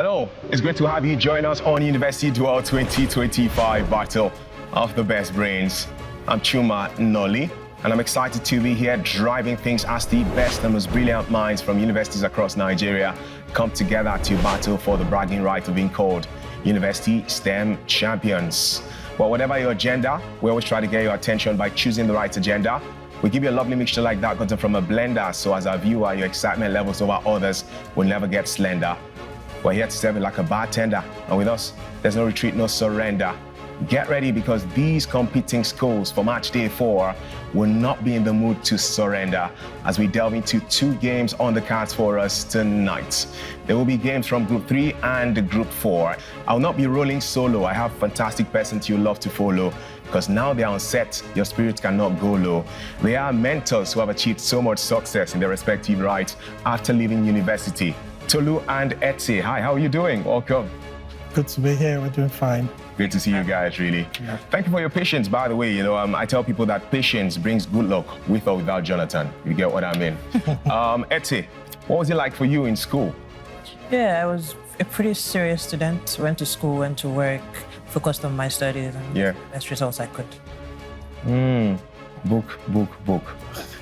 Hello, it's great to have you join us on University Duel 2025 Battle of the Best Brains. I'm Chuma Noli, and I'm excited to be here driving things as the best and most brilliant minds from universities across Nigeria come together to battle for the bragging right of being called University STEM Champions. Well, whatever your agenda, we always try to get your attention by choosing the right agenda. We give you a lovely mixture like that gotten from a blender, so as a viewer, your excitement levels over others will never get slender. We're here to serve you like a bartender, and with us, there's no retreat, no surrender. Get ready, because these competing schools for match day 4 will not be in the mood to surrender as we delve into 2 games on the cards for us tonight. There will be games from Group 3 and Group 4. I'll not be rolling solo. I have fantastic persons you love to follow, because now they're on set, your spirit cannot go low. They are mentors who have achieved so much success in their respective right after leaving university. Tolu and Etse, hi, how are you doing? Welcome. Good to be here, we're doing fine. Great to see you guys, really. Yeah. Thank you for your patience, by the way. I tell people that patience brings good luck, with or without Jonathan. You get what I mean? Etse, what was it like for you in school? Yeah, I was a pretty serious student. Went to school, went to work, focused on my studies, and the best results I could. Book.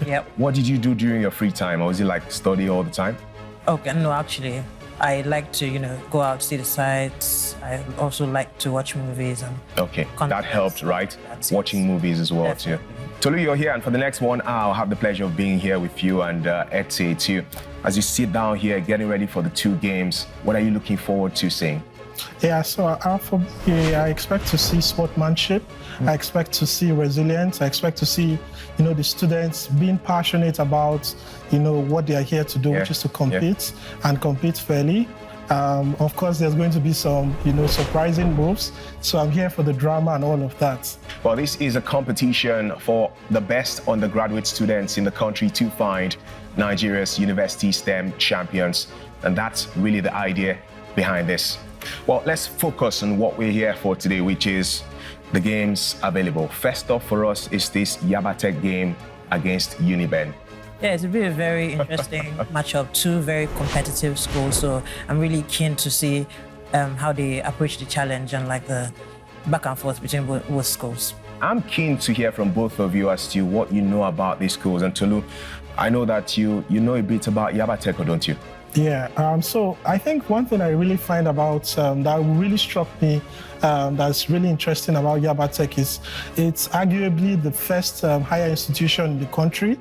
Yep. What did you do during your free time? Or was it like study all the time? Okay, no, actually, I like to, go out, see the sights. I also like to watch movies and. Okay, that helped, right? Watching movies as well, Definitely. too. Tolu, you're here, and for the next 1 hour, I'll have the pleasure of being here with you and Etse too. As you sit down here, getting ready for the 2 games, what are you looking forward to seeing? Yeah, so for me, I expect to see sportsmanship. I expect to see resilience. I expect to see, the students being passionate about, what they are here to do, which is to compete and compete fairly. Of course, there's going to be some, surprising moves. So I'm here for the drama and all of that. Well, this is a competition for the best undergraduate students in the country to find Nigeria's University STEM champions. And that's really the idea behind this. Well, let's focus on what we're here for today, which is the games available. First off for us is this Yabatech game against Uniben. Yeah, it's a very interesting matchup. 2 very competitive schools, so I'm really keen to see how they approach the challenge and like the back and forth between both schools. I'm keen to hear from both of you as to what you know about these schools. And Tolu, I know that you know a bit about Yabatech, don't you? Yeah, so I think one thing I really find about that really struck me that's really interesting about Yabatech is it's arguably the first higher institution in the country.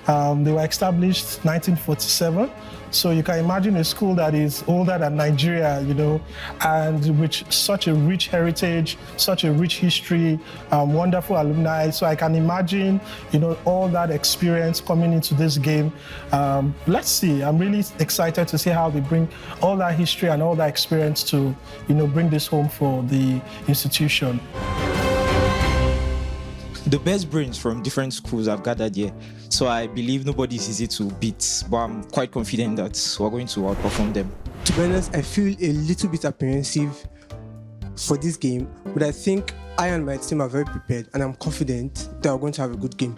They were established 1947. So you can imagine a school that is older than Nigeria, and with such a rich heritage, such a rich history, wonderful alumni. So I can imagine, all that experience coming into this game. Let's see. I'm really excited to see how they bring all that history and all that experience to, bring this home for the institution. The best brains from different schools have gathered here, so I believe nobody is easy to beat, but I'm quite confident that we're going to outperform them. To be honest, I feel a little bit apprehensive for this game, but I think I and my team are very prepared, and I'm confident that we're going to have a good game.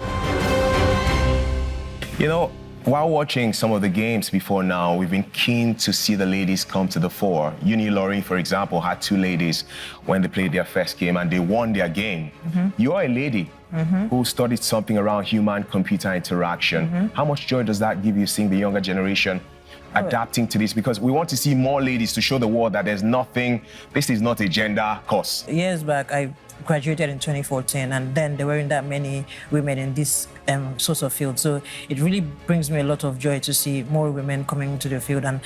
While watching some of the games before now, we've been keen to see the ladies come to the fore. Unilorin, for example, had 2 ladies when they played their first game and they won their game. You're a lady who studied something around human-computer interaction. How much joy does that give you, seeing the younger generation adapting to this? Because we want to see more ladies to show the world that this is not a gender course. Years back, I graduated in 2014, and then there weren't that many women in this sorts of field. So it really brings me a lot of joy to see more women coming into the field and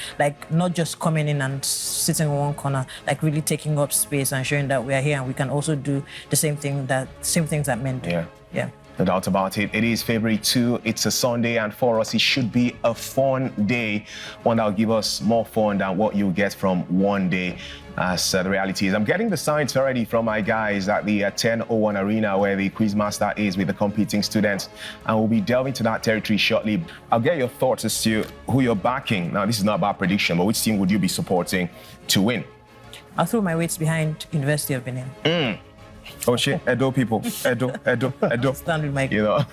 not just coming in and sitting in one corner, really taking up space and showing that we are here and we can also do the same things that men do. Yeah. No doubt about it. It is February 2. It's a Sunday, and for us, it should be a fun day, one that will give us more fun than what you get from one day, as the reality is. I'm getting the signs already from my guys at the 10:01 arena, where the quizmaster is with the competing students, and we'll be delving to that territory shortly. I'll get your thoughts as to who you're backing. Now, this is not about prediction, but which team would you be supporting to win? I'll throw my weights behind University of Benin. Oh shit, Edo people. Edo. Stand with my You know,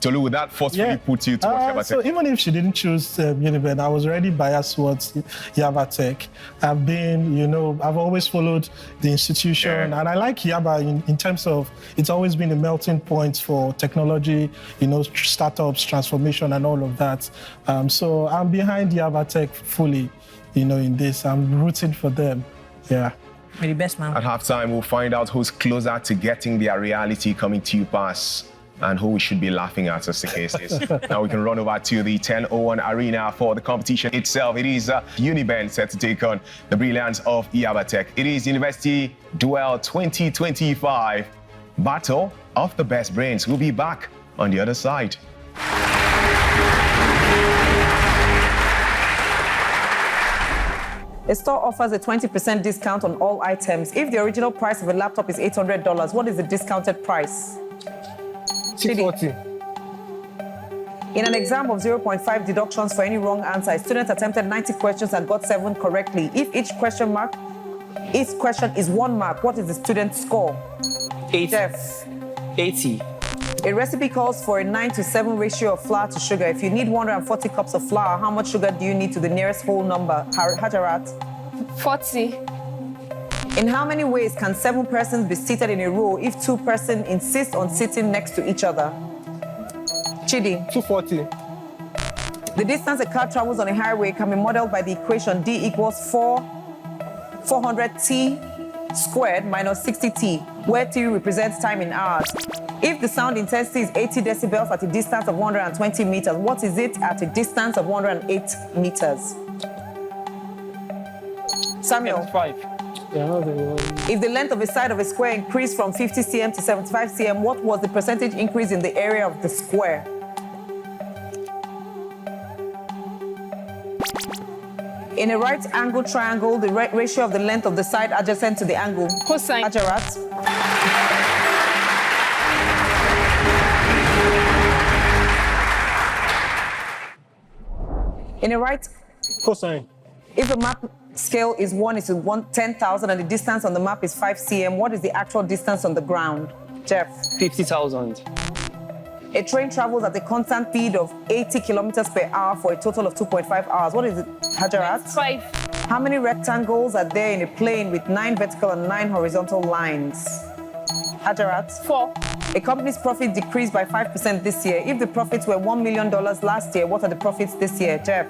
Tolu, would that forcefully put you towards Yabatech? So even if she didn't choose Uniben, I was already biased towards Yabatech. I've always followed the institution, and I like Yaba in terms of it's always been a melting point for technology, startups, transformation, and all of that. So I'm behind Yabatech fully, in this. I'm rooting for them. Yeah. You're the best man. At halftime, we'll find out who's closer to getting their reality coming to pass and who we should be laughing at, as the case is. Now we can run over to the 10:01 arena for the competition itself. It is Uniben set to take on the brilliance of Yabatech. It is University Duel 2025. Battle of the best brains. We'll be back on the other side. A store offers a 20% discount on all items. If the original price of a laptop is $800, what is the discounted price? $640. In an exam of 0.5 deductions for any wrong answer, a student attempted 90 questions and got 7 correctly. If each question is 1 mark, what is the student's score? 80. Jeff. 80. A recipe calls for a 9:7 ratio of flour to sugar. If you need 140 cups of flour, how much sugar do you need to the nearest whole number? Hajarat. 40. In how many ways can 7 persons be seated in a row if 2 persons insist on sitting next to each other? Chidi. 240. The distance a car travels on a highway can be modeled by the equation D equals 400t squared minus 60t, where t represents time in hours. If the sound intensity is 80 decibels at a distance of 120 meters, what is it at a distance of 108 meters? Samuel. 75. If the length of a side of a square increased from 50 cm to 75 cm, what was the percentage increase in the area of the square? In a right angle triangle, the ratio of the length of the side adjacent to the angle. Cosine. Hajarat. In a right, Cosine. if the map scale is 1:10,000 and the distance on the map is 5 cm, what is the actual distance on the ground? Jeff. 50,000. A train travels at a constant speed of 80 kilometers per hour for a total of 2.5 hours. What is it, Hajarat? 5. How many rectangles are there in a plane with 9 vertical and 9 horizontal lines? Hajarat? 4. A company's profit decreased by 5% this year. If the profits were $1 million last year, what are the profits this year? Jeff?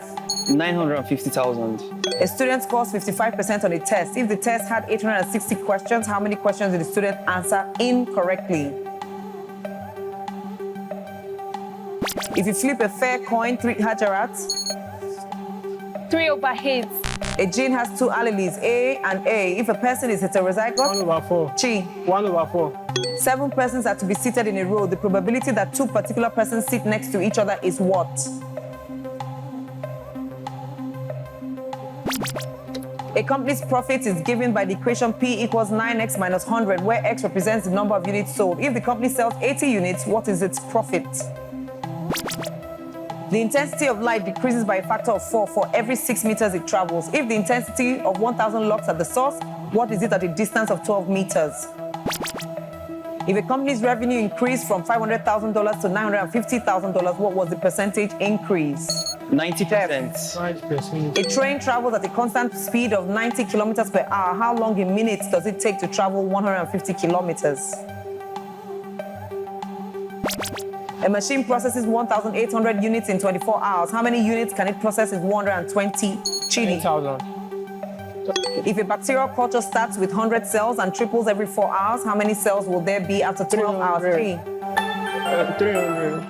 950,000. A student scores 55% on a test. If the test had 860 questions, how many questions did the student answer incorrectly? If you flip a fair coin, 3 Hajarat. 3/8. A gene has 2 alleles, A and A. If a person is heterozygous, 1/4. Chi. 1/4. 7 persons are to be seated in a row. The probability that 2 particular persons sit next to each other is what? A company's profit is given by the equation P equals 9x minus 100, where x represents the number of units sold. If the company sells 80 units, what is its profit? The intensity of light decreases by a factor of 4 for every 6 meters it travels. If the intensity of 1,000 lux at the source, what is it at a distance of 12 meters? If a company's revenue increased from $500,000 to $950,000, what was the percentage increase? 90%. 5%. A train travels at a constant speed of 90 kilometers per hour. How long in minutes does it take to travel 150 kilometers? A machine processes 1,800 units in 24 hours. How many units can it process in 120? Chidi. 10,000. If a bacterial culture starts with 100 cells and triples every 4 hours, how many cells will there be after 12 hours? 3. 300.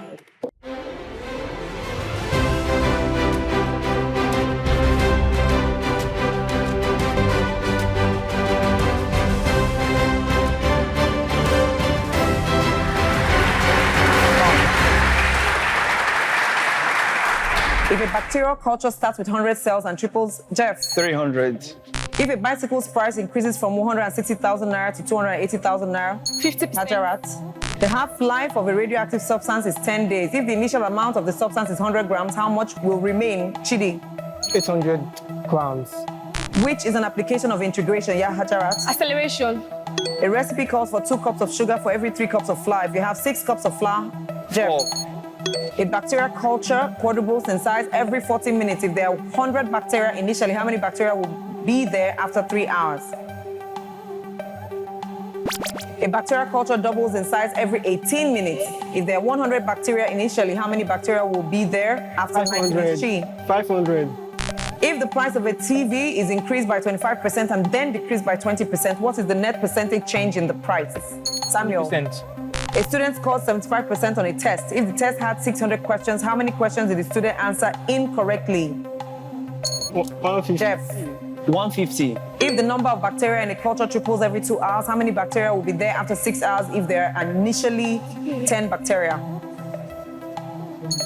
If a bacterial culture starts with 100 cells and triples, Jeff. 300. If a bicycle's price increases from 160,000 naira to 280,000 naira, 50%. Hajarat. The half-life of a radioactive substance is 10 days. If the initial amount of the substance is 100 grams, how much will remain? Chidi. 800 grams. Which is an application of integration? Yeah, Hajarat. Acceleration. A recipe calls for 2 cups of sugar for every 3 cups of flour. If you have 6 cups of flour, Jeff. 4. A bacteria culture quadruples in size every 40 minutes. If there are 100 bacteria initially, how many bacteria will be there after 3 hours? A bacteria culture doubles in size every 18 minutes. If there are 100 bacteria initially, how many bacteria will be there after 90 minutes? 500. If the price of a TV is increased by 25% and then decreased by 20%, what is the net percentage change in the price? Samuel. 100%. A student scored 75% on a test. If the test had 600 questions, how many questions did the student answer incorrectly? 150. Jeff. 150. If the number of bacteria in a culture triples every 2 hours, how many bacteria will be there after 6 hours if there are initially 10 bacteria?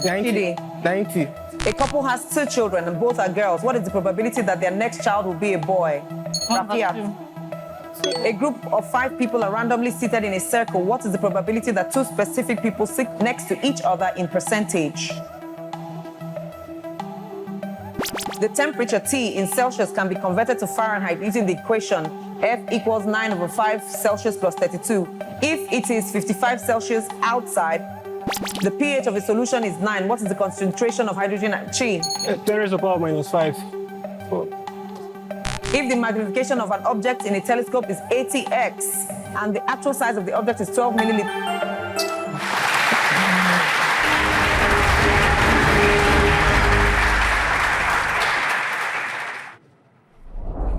90. 90. A couple has 2 children and both are girls. What is the probability that their next child will be a boy? Rafiat. A group of 5 people are randomly seated in a circle. What is the probability that 2 specific people sit next to each other in percentage? The temperature T in Celsius can be converted to Fahrenheit using the equation F equals 9/5 Celsius plus 32. If it is 55 Celsius outside, the pH of a solution is 9. What is the concentration of hydrogen at Chi? 10 raised to the power minus 5. If the magnification of an object in a telescope is 80x and the actual size of the object is 12 milliliters,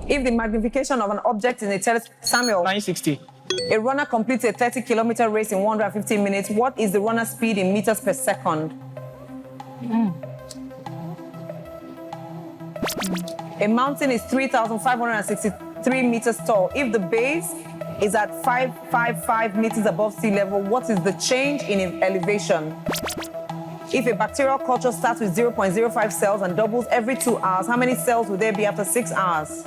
if the magnification of an object in a telescope, Samuel, 960. a runner completes a 30-kilometer race in 115 minutes. What is the runner's speed in meters per second? A mountain is 3,563 meters tall. If the base is at 555 meters above sea level, what is the change in elevation? If a bacterial culture starts with 0.05 cells and doubles every 2 hours, how many cells will there be after 6 hours?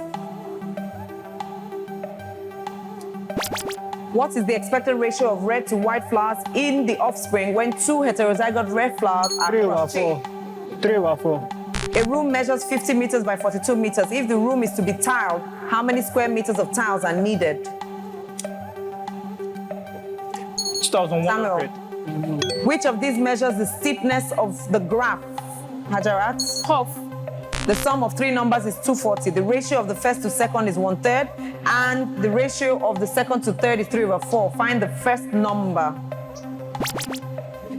What is the expected ratio of red to white flowers in the offspring when 2 heterozygote red flowers are 3/4. 3/4. A room measures 50 meters by 42 meters. If the room is to be tiled, how many square meters of tiles are needed? 2,100. Which of these measures the steepness of the graph? Hajarat? Half. The sum of 3 numbers is 240. The ratio of the first to second is 1/3, and the ratio of the second to third is 3/4. Find the first number.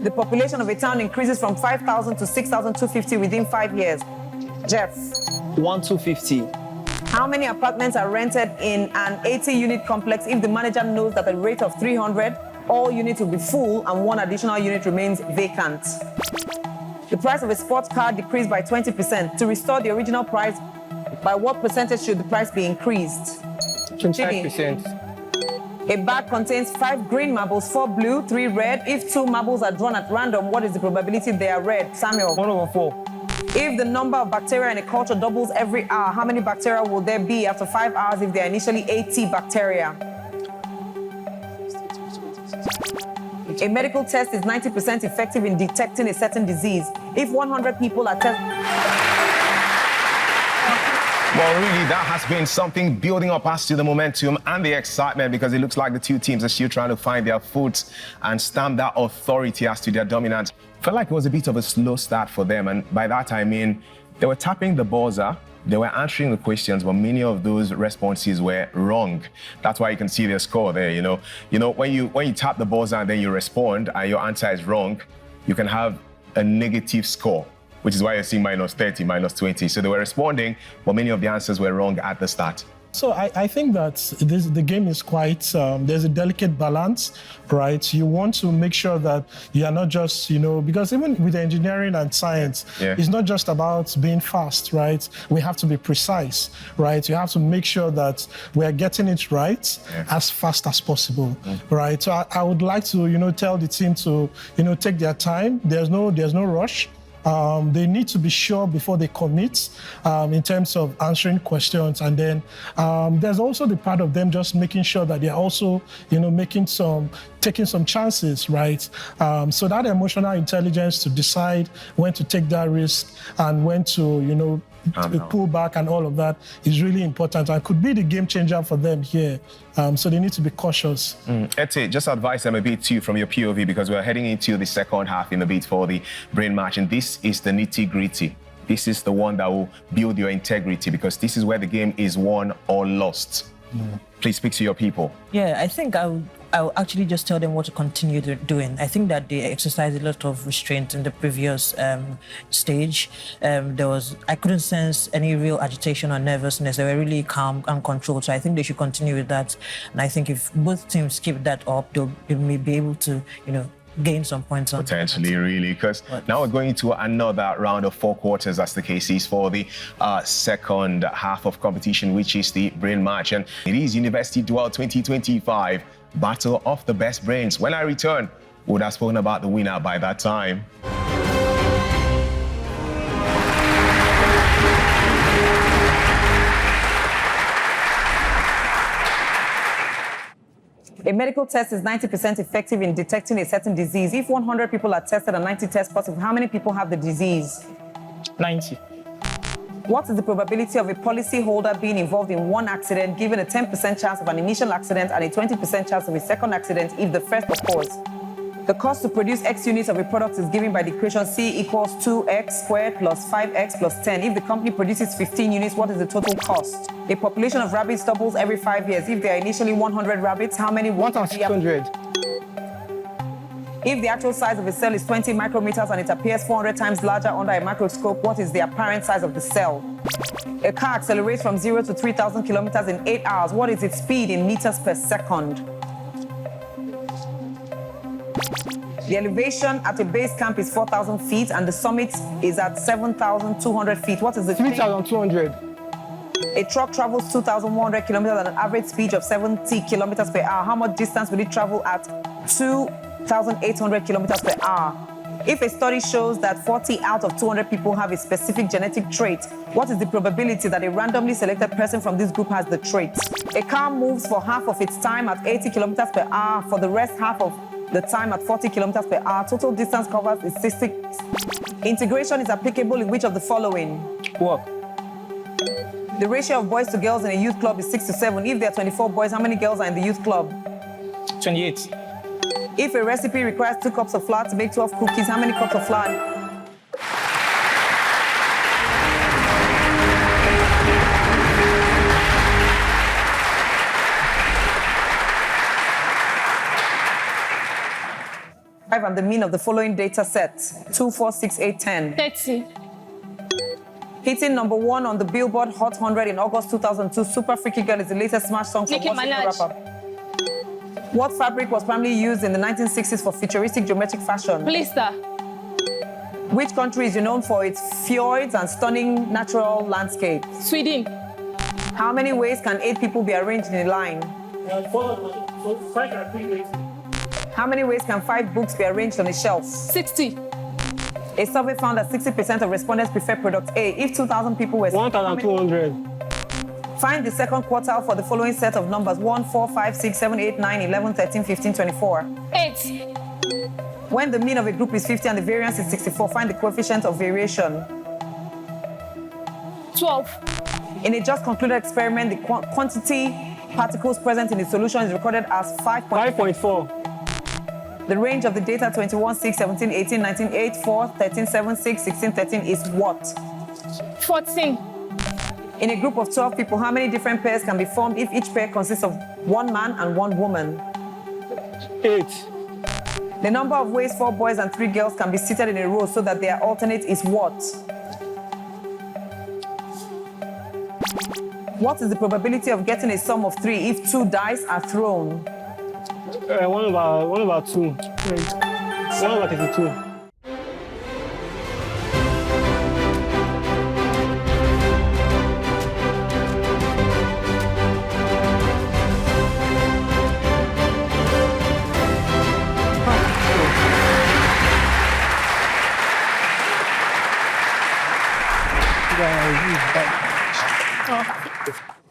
The population of a town increases from 5,000 to 6,250 within 5 years. Jeff. 1,250. How many apartments are rented in an 80-unit complex if the manager knows that at a rate of 300, all units will be full and 1 additional unit remains vacant? The price of a sports car decreased by 20%. To restore the original price, by what percentage should the price be increased? 25%. A bag contains 5 green marbles, 4 blue, 3 red. If 2 marbles are drawn at random, what is the probability they are red? Samuel. 1/4. If the number of bacteria in a culture doubles every hour, how many bacteria will there be after 5 hours if there are initially 80 bacteria? A medical test is 90% effective in detecting a certain disease. If 100 people are tested... Well, really, that has been something building up as to the momentum and the excitement, because it looks like the 2 teams are still trying to find their foot and stamp that authority as to their dominance. Felt like it was a bit of a slow start for them, and by that I mean they were tapping the buzzer, they were answering the questions, but many of those responses were wrong. That's why you can see their score there. You know, when you tap the buzzer and then you respond and your answer is wrong, you can have a negative score, which is why you're seeing -30, -20. So they were responding, but many of the answers were wrong at the start. So I think that the game is quite, there's a delicate balance, right? You want to make sure that you are not just, because even with engineering and science, it's not just about being fast, right? We have to be precise, right? You have to make sure that we are getting it right as fast as possible, right? So I would like to, tell the team to, take their time. There's no rush. They need to be sure before they commit in terms of answering questions. And then there's also the part of them just making sure that they're also, taking some chances, right? So that emotional intelligence to decide when to take that risk and when to, pull back and all of that is really important and could be the game changer for them here. So they need to be cautious. Ete, just advise them a bit too from your POV, because we're heading into the second half in a bit for the brain match, and this is the nitty-gritty. This is the one that will build your integrity, because this is where the game is won or lost. Please speak to your people. Yeah, I think I'll actually just tell them what to continue doing. I think that they exercised a lot of restraint in the previous stage. I couldn't sense any real agitation or nervousness. They were really calm and controlled. So I think they should continue with that. And I think if both teams keep that up, they may be able to, gain some points on potentially, really, because now we're going into another round of 4 quarters, as the case is, for the second half of competition, which is the brain match. And it is University Duel 2025, Battle of the Best Brains. When I return, we would have spoken about the winner by that time. A medical test is 90% effective in detecting a certain disease. If 100 people are tested and 90 test positive, how many people have the disease? 90. What is the probability of a policyholder being involved in one accident, given a 10% chance of an initial accident and a 20% chance of a second accident if the first occurs? The cost to produce X units of a product is given by the equation C equals 2x squared plus 5x plus 10. If the company produces 15 units, what is the total cost? A population of rabbits doubles every 5 years. If there are initially 100 rabbits, how many? 1,600. If the actual size of a cell is 20 micrometers and it appears 400 times larger under a microscope, what is the apparent size of the cell? A car accelerates from 0 to 3,000 kilometers in 8 hours. What is its speed in meters per second? The elevation at a base camp is 4,000 feet and the summit is at 7,200 feet. What is the 3,200. A truck travels 2,100 kilometers at an average speed of 70 kilometers per hour. How much distance will it travel at 2,800 kilometers per hour? If a study shows that 40 out of 200 people have a specific genetic trait, what is the probability that a randomly selected person from this group has the trait? A car moves for half of its time at 80 kilometers per hour, for the rest half of the time at 40 kilometers per hour. Total distance covered is 60. Integration is applicable in which of the following? What? The ratio of boys to girls in a youth club is 6 to 7. If there are 24 boys, how many girls are in the youth club? 28. If a recipe requires 2 cups of flour to make 12 cookies, how many cups of flour? And the mean of the following data set: 2, 4, 6, 8, 10. 30. Hitting number 1 on the Billboard Hot 100 in August 2002, Super Freaky Girl is the latest smash song from what rapper? What fabric was primarily used in the 1960s for futuristic geometric fashion? Polyester. Which country is known for its fjords and stunning natural landscape? Sweden. How many ways can 8 people be arranged in a line? 5. How many ways can 5 books be arranged on a shelf? 60. A survey found that 60% of respondents prefer product A. If 2,000 people were... 1,200. Find the second quartile for the following set of numbers: 1, 4, 5, 6, 7, 8, 9, 11, 13, 15, 24. 8. When the mean of a group is 50 and the variance is 64, find the coefficient of variation. 12. In a just concluded experiment, the quantity particles present in the solution is recorded as 5.4. The range of the data 21, 6, 17, 18, 19, 8, 4, 13, 7, 6, 16, 13 is what? 14. In a group of 12 people, how many different pairs can be formed if each pair consists of 1 man and 1 woman? 8. The number of ways 4 boys and 3 girls can be seated in a row so that they are alternate is what? What is the probability of getting a sum of 3 if 2 dice are thrown? 1 over 2. 1 over 32.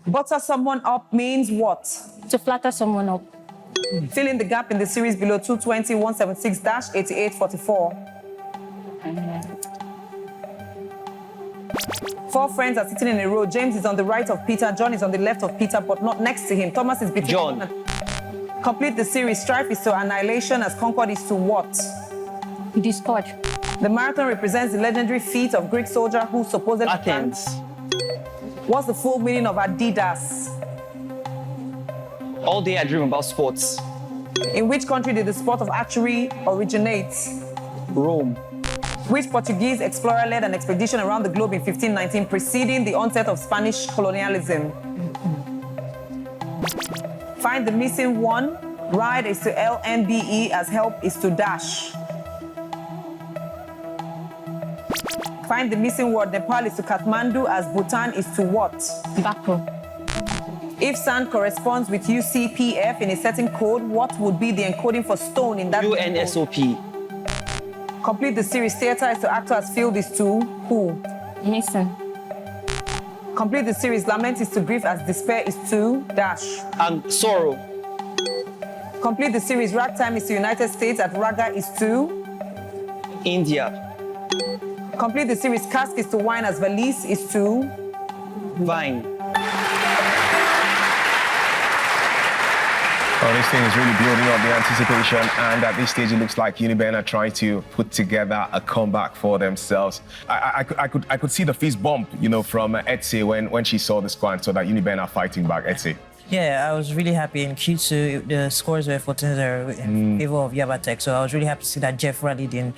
Butter someone up means what? To flatter someone up. Fill in the gap in the series below: 220, 176-8844. 4 friends are sitting in a row. James is on the right of Peter. John is on the left of Peter, but not next to him. Thomas is between John. John and... Complete the series. Strife is to annihilation as Concord is to what? Discord. The marathon represents the legendary feat of Greek soldier who supposedly... Athens. What's the full meaning of Adidas? All day I dream about sports. In which country did the sport of archery originate? Rome. Which Portuguese explorer led an expedition around the globe in 1519, preceding the onset of Spanish colonialism? Find the missing one. Ride is to LMBE as help is to dash. Find the missing word. Nepal is to Kathmandu as Bhutan is to what? Baku. If sand corresponds with UCPF in a certain code, what would be the encoding for stone in that code? UNSOP. Complete the series. Theater is to actor as field is to who? Mason. Complete the series. Lament is to grief as despair is to dash. And sorrow. Complete the series. Ragtime is to United States at raga is to? India. Complete the series. Cask is to wine as valise is to? Vine. Oh, this thing is really building up the anticipation, and at this stage, it looks like Uniben are trying to put together a comeback for themselves. I could see the fist bump, you know, from Etsy when she saw the score and saw that Uniben are fighting back. Etsy. Yeah, I was really happy. In Q2, the scores were 14-0 in favor of Yabatech. So I was really happy to see that Jeff rallied in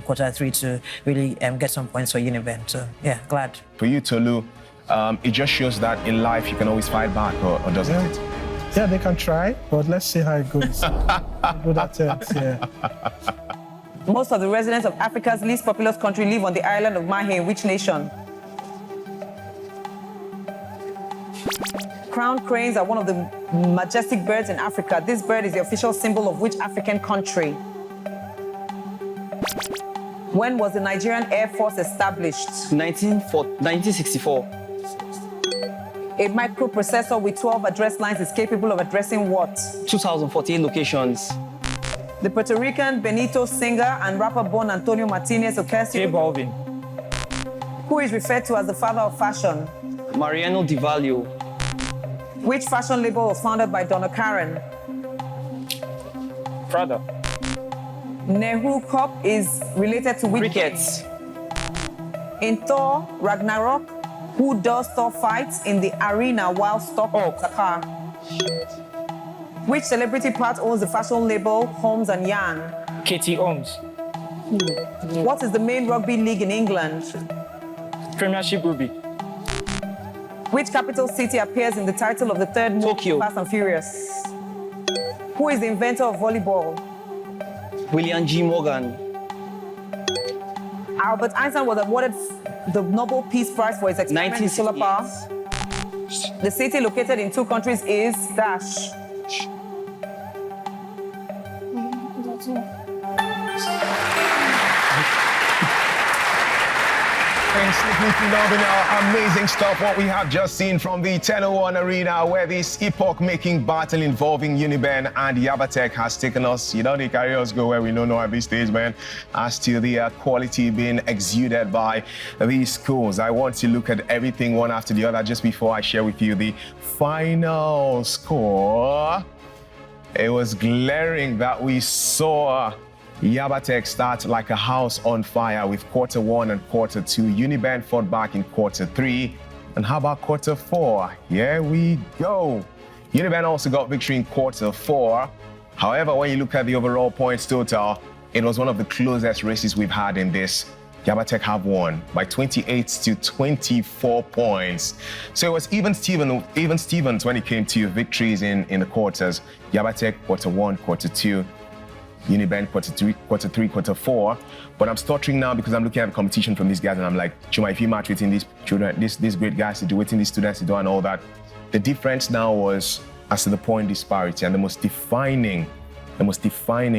quarter 3 to really get some points for Uniben. So yeah, glad. For you, Tolu, it just shows that in life you can always fight back, or doesn't it? Yeah, they can try, but let's see how it goes. Good attempt, yeah. Most of the residents of Africa's least populous country live on the island of Mahe. In which nation? Crowned cranes are one of the majestic birds in Africa. This bird is the official symbol of which African country? When was the Nigerian Air Force established? 1964. A microprocessor with 12 address lines is capable of addressing what? 2048 locations. The Puerto Rican Benito singer and rapper born Antonio Martinez Ocasio, J Balvin. who is referred to as the father of fashion. Mariano Di Vaglio. Which fashion label was founded by Donna Karen? Prada. Nehu Cup is related to which? Crickets. In Thor Ragnarok, who does Thor fights in the arena while stuck in the car? Which celebrity part owns the fashion label Holmes and Young? Katie Holmes. What is the main rugby league in England? Premiership Ruby. Which capital city appears in the title of the third movie, Tokyo. Fast and Furious? Who is the inventor of volleyball? William G. Morgan. Albert Einstein was awarded the Nobel Peace Prize for his experiment in solar power. 1968. The city located in 2 countries is dash. Simply phenomenal, amazing stuff what we have just seen from the 1001 arena, where this epoch-making battle involving Uniben and Yabatech has taken us, you know, they carry us go where we don't know at this stage, man, as to the quality being exuded by these schools. I want to look at everything one after the other just before I share with you the final score. It was glaring that we saw Yabatech start like a house on fire with quarter 1 and quarter 2. Uniben fought back in quarter 3. And how about quarter 4? Here we go. Uniben also got victory in quarter 4. However, when you look at the overall points total, it was one of the closest races we've had in this. Yabatech have won by 28 to 24 points. So it was even Stevens when it came to victories in the quarters. Yabatech quarter 1, quarter 2. Uniben quarter 3, quarter 4. But I'm stuttering now because I'm looking at the competition from these guys and I'm like, Chuma, if you match within these children, these great guys to do, within these students to do and all that, the difference now was as to the point disparity, and the most defining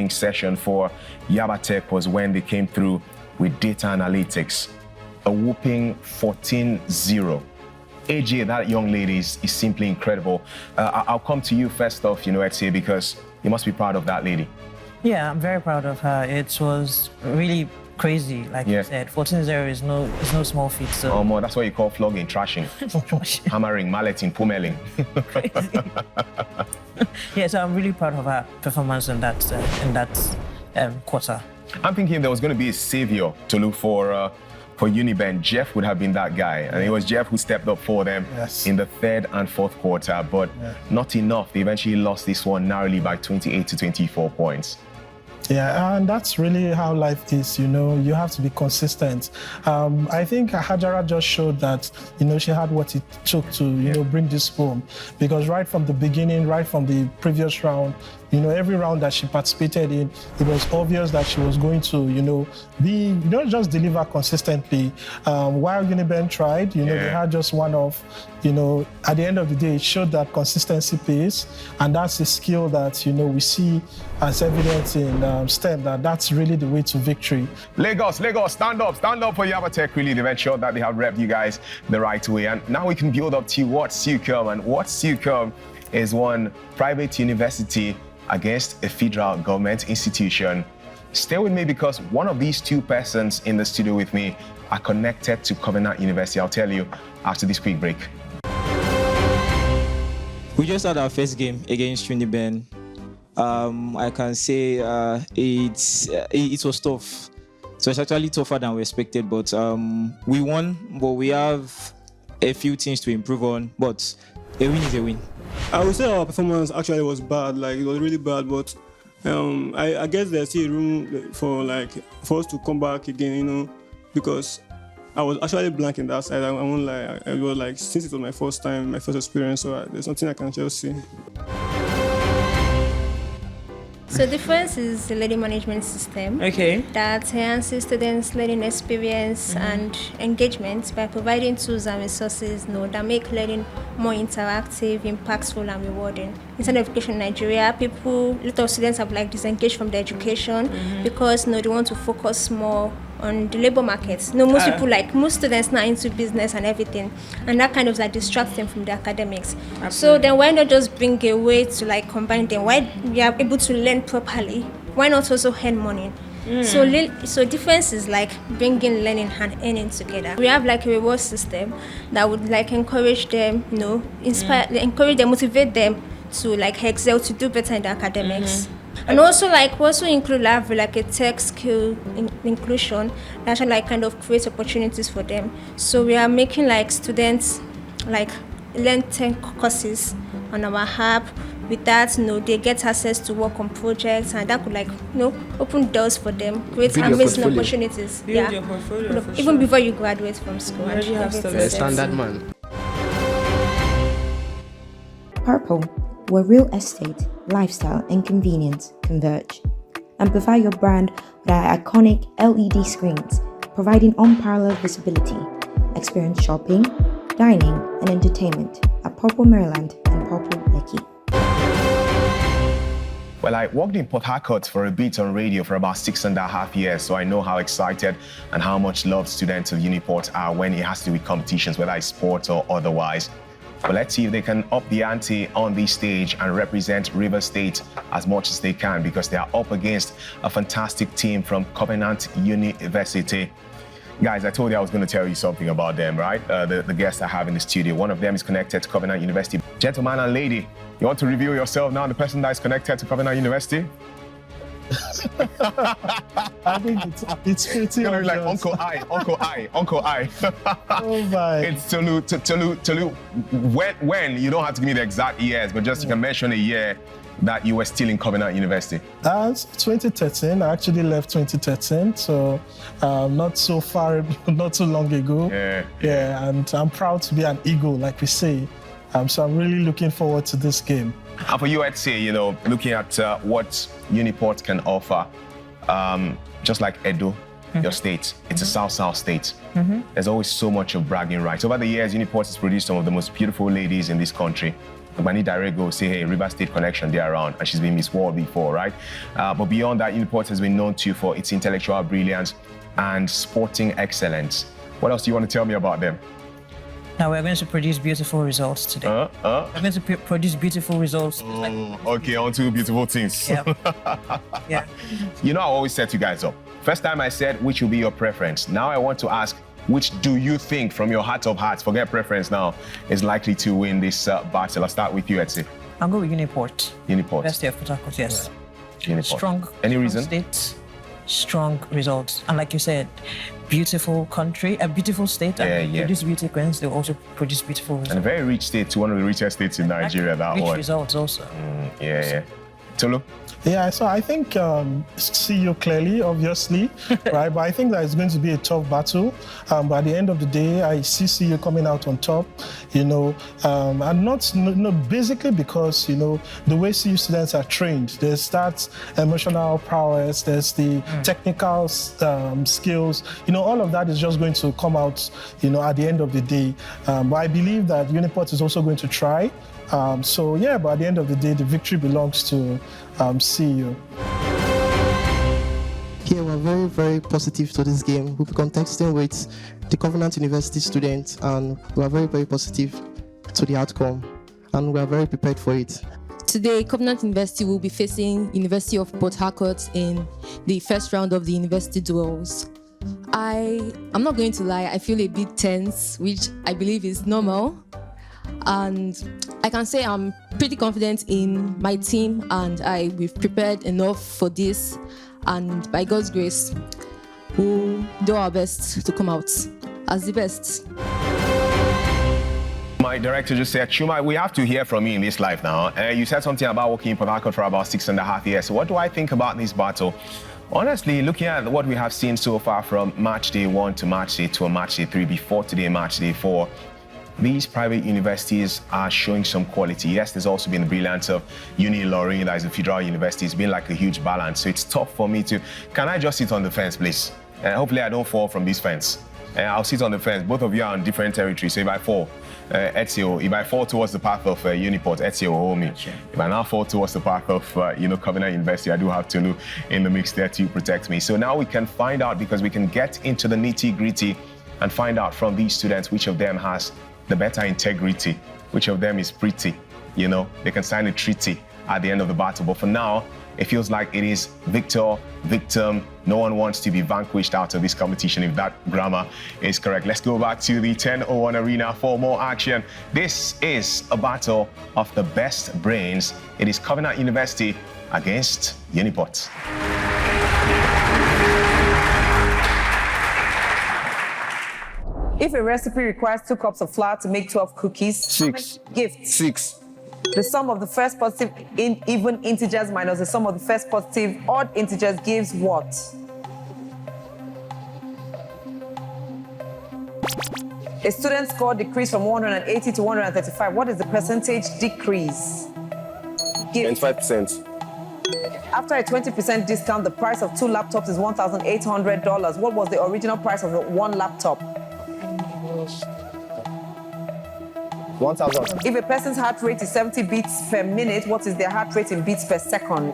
session for Yabatech was when they came through with data analytics, a whooping 14-0. AJ, that young lady is simply incredible. I'll come to you first off, you know, Etsy, because you must be proud of that lady. Yeah, I'm very proud of her. It was really crazy, like you said. 14-0 is no small feat. So. Oh, more, that's what you call flogging, trashing, hammering, malleting, pummeling. Yeah, so I'm really proud of her performance in that quarter. I'm thinking there was going to be a savior to look for Uniben. Jeff would have been that guy, and it was Jeff who stepped up for them in the third and fourth quarter, but not enough. They eventually lost this one narrowly by 28 to 24 points. Yeah, and that's really how life is, you know, you have to be consistent. I think Hajara just showed that, you know, she had what it took to, you know, bring this home. Because right from the beginning, right from the previous round, you know, every round that she participated in, it was obvious that she was going to, you know, just deliver consistently. While Uniben tried, you know, they had just one off, you know, at the end of the day, it showed that consistency pays. And that's a skill that, you know, we see as evidence in STEM, that's really the way to victory. Lagos, stand up for Yabatech. Really, they've ensured that they have repped you guys the right way. And now we can build up to what's SUCUM. And what's SUCUM is one private university against a federal government institution. Stay with me because one of these two persons in the studio with me are connected to Covenant University. I'll tell you after this quick break. We just had our first game against Uniben. I can say it was tough. So it's actually tougher than we expected, but we won, but we have a few things to improve on, but a win is a win. I would say our performance actually was bad, like it was really bad, but I guess there's still room for us to come back again, you know, because I was actually blank in that side. I won't lie. I was like, since it was my first time, my first experience, so there's nothing I can just see. So the first is the learning management system that enhances students' learning experience and engagement by providing tools and resources that make learning more interactive, impactful and rewarding. Inside education in Nigeria, a lot of students have disengaged from their education because they want to focus more on the labor market. Most people, most students now into business and everything, and that kind of distracts them from the academics. Absolutely. So then why not just bring a way to combine them? Why we are able to learn properly? Why not also earn money? So difference is bringing learning and earning together. We have a reward system that would encourage them, inspire, encourage them, motivate them to excel, to do better in the academics. And also include a tech skill inclusion that actually kind of creates opportunities for them. So we are making students learn tech courses on our app. With that, they get access to work on projects, and that could open doors for them, create amazing opportunities. Build your portfolio even before you graduate from school. You have standard man. Purple, where real estate, lifestyle, and convenience converge. Amplify your brand with our iconic LED screens, providing unparalleled visibility. Experience shopping, dining, and entertainment at Purple Maryland and Purple Lekki. Well, I worked in Port Harcourt for a bit on radio for about 6.5 years, so I know how excited and how much loved students of Uniport are when it has to do with competitions, whether it's sport or otherwise. But let's see if they can up the ante on this stage and represent River State as much as they can, because they are up against a fantastic team from Covenant University. Guys, I told you I was going to tell you something about them, right? The guests I have in the studio. One of them is connected to Covenant University. Gentleman and lady, you want to reveal yourself now, the person that is connected to Covenant University? I think it's pretty gonna be like Uncle I. Oh my. It's Tolu. When you don't have to give me the exact years, but just you can mention a year that you were still in Covenant University. 2013. I actually left 2013, so not so far, not too long ago. Yeah, and I'm proud to be an Eagle, like we say. So I'm really looking forward to this game. And for you, I'd say, looking at what Uniport can offer, just like Edo, your state, it's a South state. There's always so much of bragging rights. Over the years, Uniport has produced some of the most beautiful ladies in this country. Mani Direct go say, hey, River State connection, they're around, and she's been Miss World before, right? But beyond that, Uniport has been known too for its intellectual brilliance and sporting excellence. What else do you want to tell me about them? Now we're going to produce beautiful results today. We're going to produce beautiful results. Okay, on to beautiful things. Yeah. I always set you guys up. First time I said, which will be your preference? Now I want to ask, which do you think, from your heart of hearts, forget preference now, is likely to win this battle? I'll start with you, Etsi. I'll go with Uniport. Uniport. University of Port Harcourt, yes. Uniport. Strong. Any reason? State, strong results. And like you said, beautiful country, a beautiful state. And produce beauty queens, they also produce beautiful results. And a very rich state, one of the richest states in Nigeria, that rich one. Results also. Yeah. Tolu? Yeah, so I think see you clearly, obviously, right? But I think that it's going to be a tough battle. But at the end of the day, I see you coming out on top, and not basically because, the way CU students are trained. There's that emotional prowess, there's the technical skills, all of that is just going to come out, at the end of the day. But I believe that Uniport is also going to try. But at the end of the day, the victory belongs to CU. Yeah, we're very, very positive to this game. We'll be contesting with the Covenant University students, and we're very, very positive to the outcome, and we're very prepared for it. Today, Covenant University will be facing University of Port Harcourt in the first round of the university duels. I'm not going to lie, I feel a bit tense, which I believe is normal. And I can say I'm pretty confident in my team, and we've prepared enough for this. And by God's grace, we'll do our best to come out as the best. My director just said, Chuma, we have to hear from you in this life now. You said something about working in Port Harcourt for about 6.5 years. So what do I think about this battle? Honestly, looking at what we have seen so far from match day 1 to match day 2 and match day 3 before today, match day 4, these private universities are showing some quality. Yes, there's also been the brilliance of Uni-Ilorin, that is a federal university. It's been like a huge balance. So it's tough for me to... Can I just sit on the fence, please? Hopefully I don't fall from this fence. I'll sit on the fence. Both of you are on different territories. So if I fall, Ezio, if I fall towards the path of Uniport, Ezio will hold me. If I now fall towards the path of, Covenant University, I do have Tolu in the mix there to protect me. So now we can find out, because we can get into the nitty-gritty and find out from these students which of them has the better integrity, which of them is pretty. They can sign a treaty at the end of the battle. But for now, it feels like it is victor, victim. No one wants to be vanquished out of this competition, if that grammar is correct. Let's go back to the 10:01 arena for more action. This is a battle of the best brains. It is Covenant University against Uniport. If a recipe requires 2 cups of flour to make 12 cookies, 6. Gifts. 6. The sum of the first positive even integers minus the sum of the first positive odd integers gives what? A student's score decreased from 180 to 135. What is the percentage decrease? 25%. After a 20% discount, the price of 2 laptops is $1,800. What was the original price of the 1 laptop? 1,000. If a person's heart rate is 70 beats per minute, what is their heart rate in beats per second?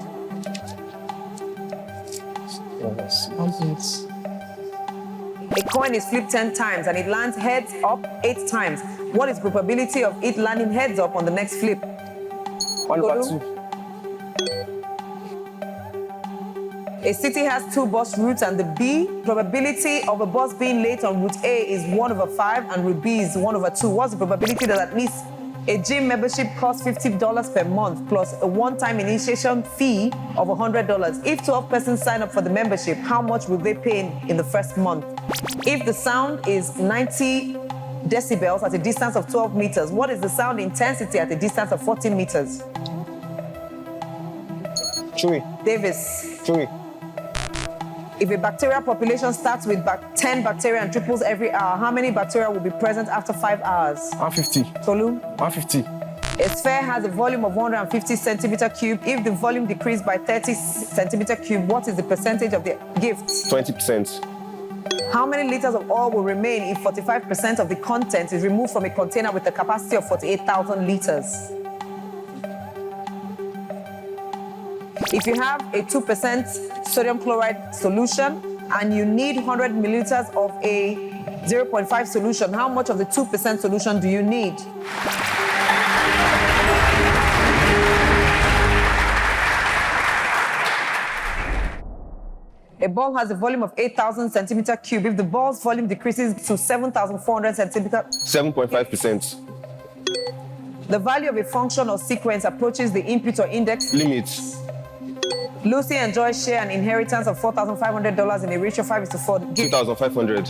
A coin is flipped 10 times and it lands heads up 8 times. What is the probability of it landing heads up on the next flip? 1/2. A city has 2 bus routes, and the B probability of a bus being late on route A is 1/5 and route B is 1/2. What's the probability that at least a gym membership costs $50 per month plus a one-time initiation fee of $100? If 12 persons sign up for the membership, how much will they pay in the first month? If the sound is 90 decibels at a distance of 12 meters, what is the sound intensity at a distance of 14 meters? Chewy. Davis. Chewy. If a bacterial population starts with 10 bacteria and triples every hour, how many bacteria will be present after 5 hours? 150. Tolu? 150. A sphere has a volume of 150 centimeter cube. If the volume decreased by 30 centimeter cube, what is the percentage of the gift? 20%. How many liters of oil will remain if 45% of the content is removed from a container with a capacity of 48,000 liters? If you have a 2% sodium chloride solution and you need 100 milliliters of a 0.5 solution, how much of the 2% solution do you need? A ball has a volume of 8,000 centimeter cube. If the ball's volume decreases to 7,400 centimeter, 7.5%. The value of a function or sequence approaches the input or index Limits. Lucy and Joy share an inheritance of $4,500 in a ratio 5:4. 2,500.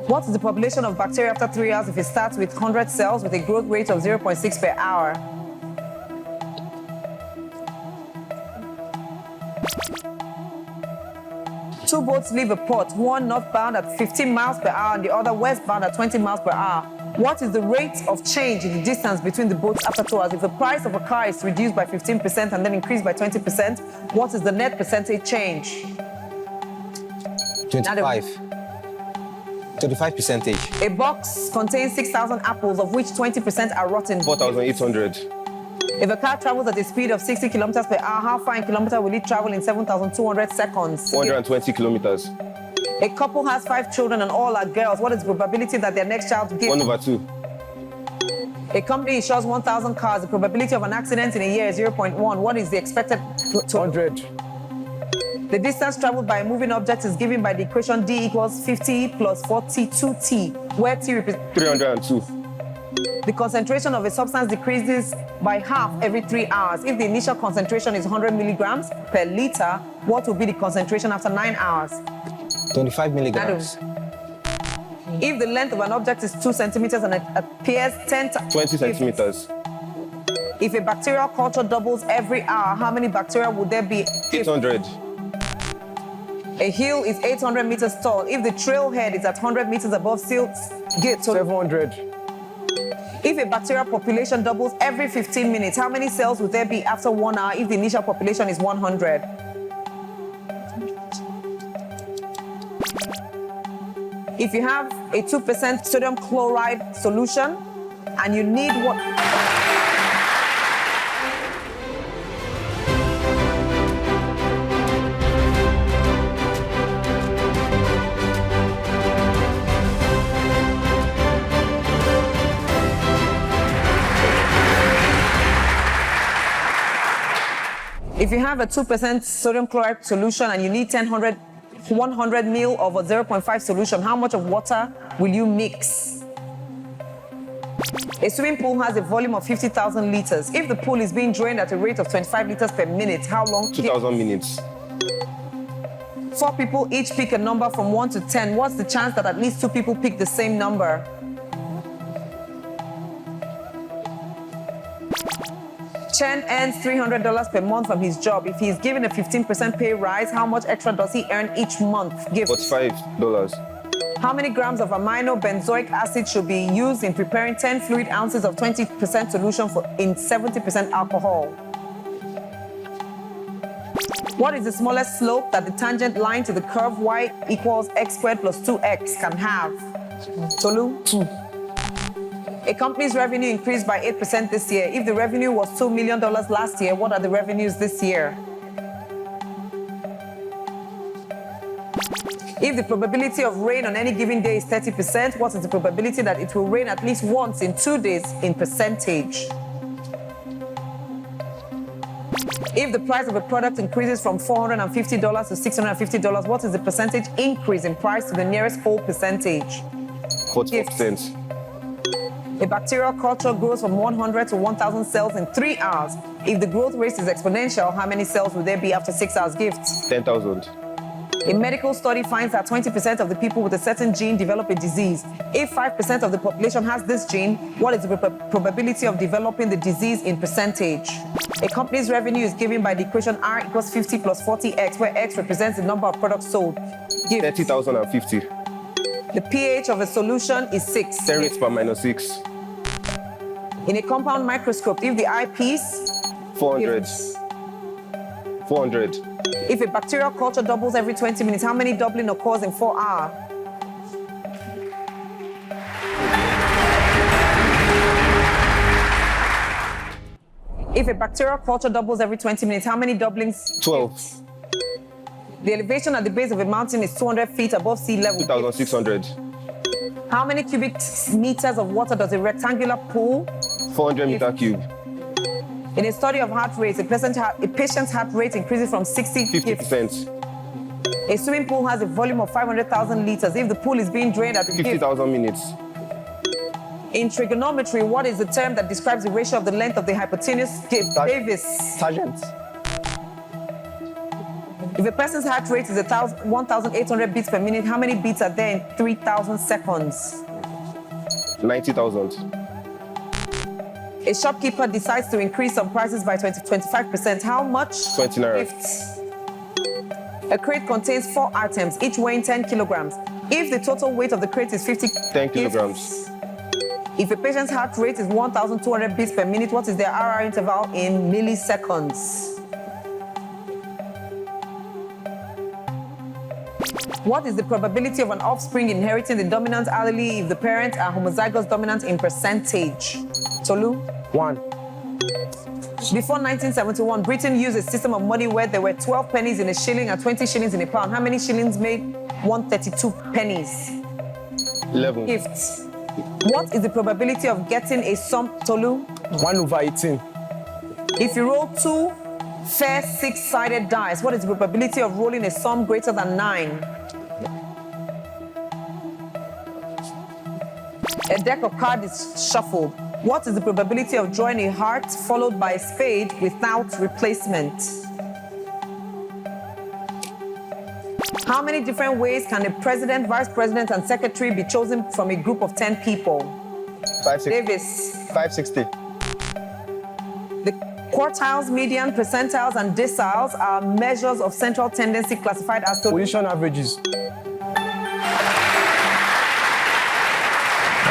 What is the population of bacteria after 3 hours if it starts with 100 cells with a growth rate of 0.6 per hour? Two boats leave a port, one northbound at 15 miles per hour and the other westbound at 20 miles per hour. What is the rate of change in the distance between the boats after 2 hours? If the price of a car is reduced by 15% and then increased by 20%, what is the net percentage change? 25%. A box contains 6,000 apples, of which 20% are rotten. 4,800. If a car travels at a speed of 60 kilometers per hour, how far in kilometers will it travel in 7,200 seconds? 420 kilometers. A couple has 5 children and all are girls. What is the probability that their next child gives? 1/2. A company insures 1,000 cars. The probability of an accident in a year is 0.1. What is the expected 100. The distance traveled by a moving object is given by the equation D equals 50 plus 42t, where t represents 302. the concentration of a substance decreases by half every 3 hours. If the initial concentration is 100 milligrams per liter, what will be the concentration after 9 hours? 25 milligrams. If the length of an object is 2 centimeters and it appears 20 centimeters. If a bacterial culture doubles every hour, how many bacteria would there be? 800. A hill is 800 meters tall. If the trailhead is at 100 meters above sea gate, 700. If a bacterial population doubles every 15 minutes, how many cells would there be after 1 hour if the initial population is 100? If you have a 2% sodium chloride solution and you need what? If you have a 2% sodium chloride solution and you need 100 ml of a 0.5 solution, how much of water will you mix? A swimming pool has a volume of 50,000 liters. If the pool is being drained at a rate of 25 liters per minute, how long? 2,000 minutes. 4 people each pick a number from 1 to 10. What's the chance that at least 2 people pick the same number? Chen earns $300 per month from his job. If he is given a 15% pay rise, how much extra does he earn each month? $45. How many grams of amino benzoic acid should be used in preparing 10 fluid ounces of 20% solution in 70% alcohol? What is the smallest slope that the tangent line to the curve y equals x squared plus 2x can have? Tolu? 2. A company's revenue increased by 8% this year. If the revenue was $2 million last year, what are the revenues this year? If the probability of rain on any given day is 30%, what is the probability that it will rain at least once in 2 days in percentage? If the price of a product increases from $450 to $650, what is the percentage increase in price to the nearest whole percentage? 44%. A bacterial culture grows from 100 to 1,000 cells in 3 hours. If the growth rate is exponential, how many cells will there be after 6 hours gifts? 10,000. A medical study finds that 20% of the people with a certain gene develop a disease. If 5% of the population has this gene, what is the probability of developing the disease in percentage? A company's revenue is given by the equation R equals 50 plus 40x, where x represents the number of products sold. 30,050. The pH of a solution is 6. 10 raised per minus 6. In a compound microscope, if the eyepiece... 400. 400. If a bacterial culture doubles every 20 minutes, how many doubling occurs in 4 hours? If a bacterial culture doubles every 20 minutes, how many doublings? 12. The elevation at the base of a mountain is 200 feet above sea level. 2,600. How many cubic meters of water does a rectangular pool? 400 meter cube. In a study of heart rates, a patient's heart rate increases from 60 50%. A swimming pool has a volume of 500,000 liters. If the pool is being drained at the 50,000 minutes. In trigonometry, what is the term that describes the ratio of the length of the hypotenuse? Davis. Tangent. If a person's heart rate is 1,800 beats per minute, how many beats are there in 3,000 seconds? 90,000. A shopkeeper decides to increase some prices by 25%. How much? 20 naira. A crate contains 4 items, each weighing 10 kilograms. If the total weight of the crate is 10 kilograms. If a patient's heart rate is 1,200 beats per minute, what is their RR interval in milliseconds? What is the probability of an offspring inheriting the dominant allele if the parents are homozygous dominant in percentage? Tolu? 1. Before 1971, Britain used a system of money where there were 12 pennies in a shilling and 20 shillings in a pound. How many shillings made 132 pennies? 11. Gifts. What is the probability of getting a sum, Tolu? 1/18. If you roll 2 fair 6-sided dice, what is the probability of rolling a sum greater than 9? A deck of cards is shuffled. What is the probability of drawing a heart followed by a spade without replacement? How many different ways can a president, vice president, and secretary be chosen from a group of 10 people? 560. Davis. 560. The quartiles, median, percentiles, and deciles are measures of central tendency classified as position averages.